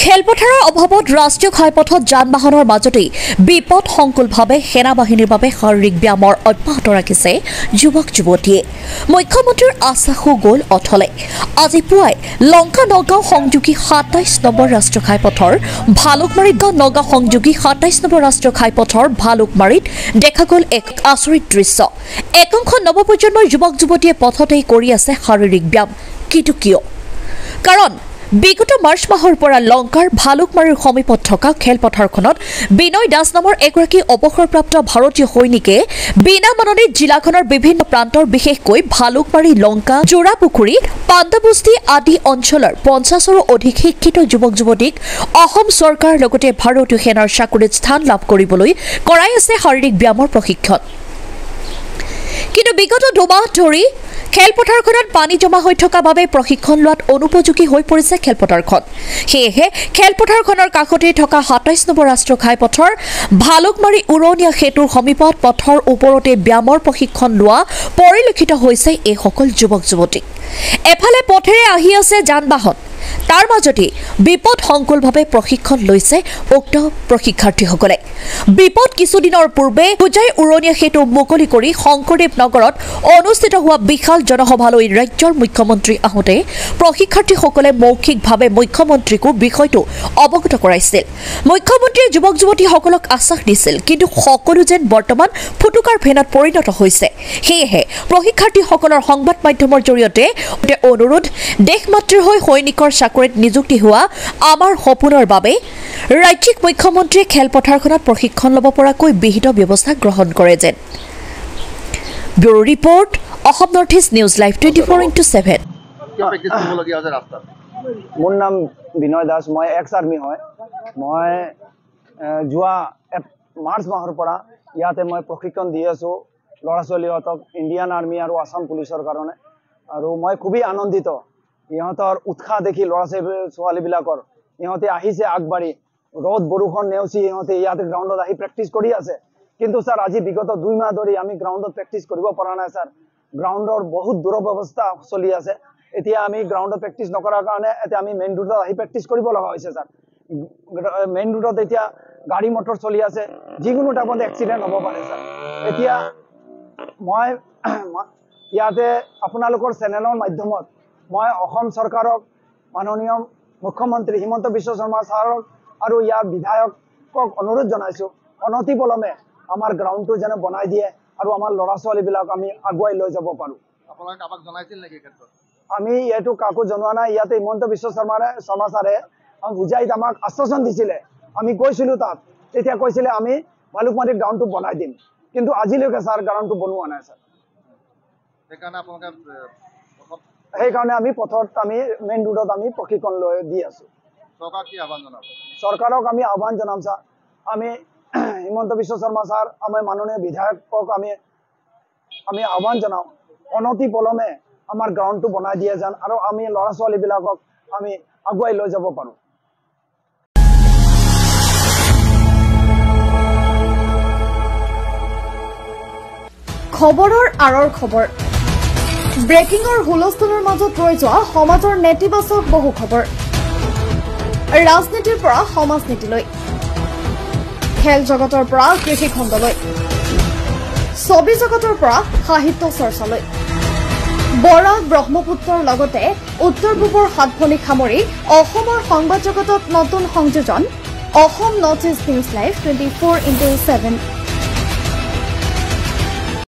খেলপথাৰৰ অভাৱত ৰাষ্ট্ৰীয় ঘাইপথত যান-বাহনৰ মাজতেই বিপদসংকুলভাৱে সেনাবাহিনীৰ বাবে শাৰীৰিক ব্যায়ামৰ অব্যাহত ৰাখিছে যুৱক-যুৱতীয়ে। মুখ্যমন্ত্ৰীৰ আশ্বাসো গ'ল অথলে। আজি পুৱাই লংকা নগাঁও সংযোগী ২৭ নম্বৰ ৰাষ্ট্ৰীয় ঘাইপথৰ ভালুকমাৰীত নগাঁও সংযোগী ২৭ নম্বৰ ৰাষ্ট্ৰীয় ঘাইপথৰ ভালুকমাৰীত দেখা গ'ল এক আচৰিত দৃশ্য। একাংশ নৱপ্ৰজন্মৰ যুৱক-যুৱতীয়ে পথতেই কৰি আছে শাৰীৰিক ব্যায়াম। কিন্তু কিয়? কাৰণ বিগত মাৰ্চ মাহৰ পৰা লংকাৰ ভালুকমাৰীৰ সমীপত থকা খেলপথাৰখনত বিনয় দাস নামৰ এগৰাকী অৱসৰপ্ৰাপ্ত ভাৰতীয় সৈনিকে বিনামাননিত জিলাখনৰ বিভিন্ন প্ৰান্তৰ বিশেষকৈ ভালুকমাৰী, লংকা, জোৰাপুখুৰী, পাণ্ডাবস্তি আদি অঞ্চলৰ ৫০ৰো অধিক শিক্ষিত যুৱক-যুৱতীক অসম চৰকাৰৰ লগতে ভাৰতীয় সেনাৰ চাকৰিত স্থান লাভ কৰিবলৈ কৰাই আছে শাৰীৰিক ব্যায়ামৰ প্ৰশিক্ষণ। কিন্তু বিগত দুমাহ ধৰি খেলপথাৰখনত পানী জমা হৈ থকা বাবে প্ৰশিক্ষণ লোৱাত অনুপযোগী হৈ পৰিছে খেলপথাৰখন। সেয়েহে খেলপথাৰখনৰ কাষতে থকা ২৭ নম্বৰ ৰাষ্ট্ৰীয় ঘাইপথৰ ভালুকমাৰী উৰণীয়া সেতুৰ সমীপত পথৰ ওপৰতে ব্যায়ামৰ প্ৰশিক্ষণ লোৱা পৰিলক্ষিত হৈছে এইসকল যুৱক-যুৱতী। এফালে পথেৰে আহি আছে যান-বাহন, তাৰ মাজতে বিপদসংকুলভাৱে প্ৰশিক্ষণ লৈছে উক্ত প্ৰশিক্ষাৰ্থীসকলে। বিপদ কিছুদিনৰ পূৰ্বে হোজাই উৰণীয়া সেতু মুকলি কৰি শংকৰদেৱ নগৰত অনুষ্ঠিত হোৱা বিশাল জনসভালৈ ৰাজ্যৰ মুখ্যমন্ত্ৰী আহোঁতে প্ৰশিক্ষাৰ্থীসকলে মৌখিকভাৱে মুখ্যমন্ত্ৰীকো বিষয়টো অৱগত কৰাইছিল। মুখ্যমন্ত্ৰীয়ে যুৱক-যুৱতীসকলক আশ্বাস দিছিল, কিন্তু সকলো যেন বৰ্তমান ফুটুকাৰ ফেনত পৰিণত হৈছে। সেয়েহে প্ৰশিক্ষাৰ্থীসকলৰ সংবাদ মাধ্যমৰ জৰিয়তে অনুৰোধ, দেশমাতৃৰ হৈ সৈনিকৰ চাকৰিত নিযুক্তি হোৱা আমাৰ সপোনৰ বাবে ৰাজ্যিক মুখ্যমন্ত্ৰীয়ে খেলপথাৰখনত প্ৰশিক্ষণ ল'ব পৰাকৈ বিহিত ব্যৱস্থা গ্ৰহণ কৰে যেন। Bureau report, Assam north east news live 24x7। মোৰ নাম বিনয় দাস, মই এক্স আৰ্মি হয়। মই যোৱা মাৰ্চ মাহৰ পৰা ইয়াতে মই প্ৰশিক্ষণ দি আছোঁ ল'ৰা ছোৱালীহঁতক ইণ্ডিয়ান আৰ্মি আৰু আছাম পুলিচৰ কাৰণে। আৰু মই খুবেই আনন্দিত ইহঁতৰ উৎসাহ দেখি ল'ৰা ছোৱালীবিলাকৰ। ইহঁতে আহিছে আগবাঢ়ি, ৰ'দ বৰষুণ নেওচি ইহঁতে ইয়াতে গ্ৰাউণ্ডত আহি প্ৰেক্টিছ কৰি আছে। কিন্তু ছাৰ, আজি বিগত ২ মাহ ধৰি আমি গ্ৰাউণ্ডত প্ৰেক্টিছ কৰিব পৰা নাই ছাৰ। গ্ৰাউণ্ডৰ বহুত দুৰৱস্থা চলি আছে। এতিয়া আমি গ্ৰাউণ্ডত প্ৰেক্টিছ নকৰাৰ কাৰণে এতিয়া আমি মেইন ৰোডত আহি প্ৰেক্টিছ কৰিব লগা হৈছে ছাৰ। মেইন ৰোডত এতিয়া গাড়ী মটৰ চলি আছে, যিকোনো টাইমত এক্সিডেণ্ট হ'ব পাৰে ছাৰ। এতিয়া মই ইয়াতে আপোনালোকৰ চেনেলৰ মাধ্যমত মই অসম চৰকাৰক, মাননীয় মুখ্যমন্ত্ৰী হিমন্ত বিশ্ব শৰ্মা ছাৰক আৰু ইয়াৰ বিধায়কক অনুৰোধ জনাইছোঁ, অনতিপলমে আমাৰ গ্ৰাউণ্ডটো যেনে বনাই দিয়ে আৰু আমাৰ ল'ৰা ছোৱালীবিলাক আমি আগুৱাই লৈ যাব পাৰোঁ। আমি এইটো কাকো জনোৱা নাই। ইয়াতে হিমন্ত বিশ্ব শৰ্মা ছাৰে বুজাই আমাক আশ্বাসন দিছিলে। আমি গৈছিলোঁ তাত, তেতিয়া কৈছিলে আমি ভালুকমাৰীত গ্ৰাউণ্ডটো বনাই দিম, কিন্তু আজিলৈকে ছাৰ গ্ৰাউণ্ডটো বনোৱা নাই ছাৰ। সেইকাৰণে আমি পথত আমি মেইন ৰোডত আমি প্ৰশিক্ষণ লৈ দি আছোঁ। চৰকাৰক আমি আহ্বান জনাম ছাৰ। আমি হিমন্ত বিশ্ব শৰ্মা ছাৰ, আমাৰ মাননীয় বিধায়কক আমি আহ্বান জনাওঁ, অনতিপলমে আমাৰ গ্ৰাউণ্ডটো বনাই দিয়ে যেন আৰু আমি ল'ৰা ছোৱালীবিলাকক আমি আগুৱাই লৈ যাব পাৰোঁ। খবৰৰ আঁৰৰ খবৰ, ব্ৰেকিঙৰ হুলস্থুলৰ মাজত ৰৈ যোৱা সমাজৰ নেতিবাচক বহু খবৰ, ৰাজনীতিৰ পৰা সমাজ নীতিলৈ, খেল জগতৰ পৰা কৃষি খণ্ডলৈ, ছবি জগতৰ পৰা সাহিত্য চৰ্চালৈ, বৰাক ব্ৰহ্মপুত্ৰৰ লগতে উত্তৰ পূবৰ সাতভনীক সামৰি অসমৰ সংবাদ জগতত নতুন সংযোজন Assam north east news live 24x7।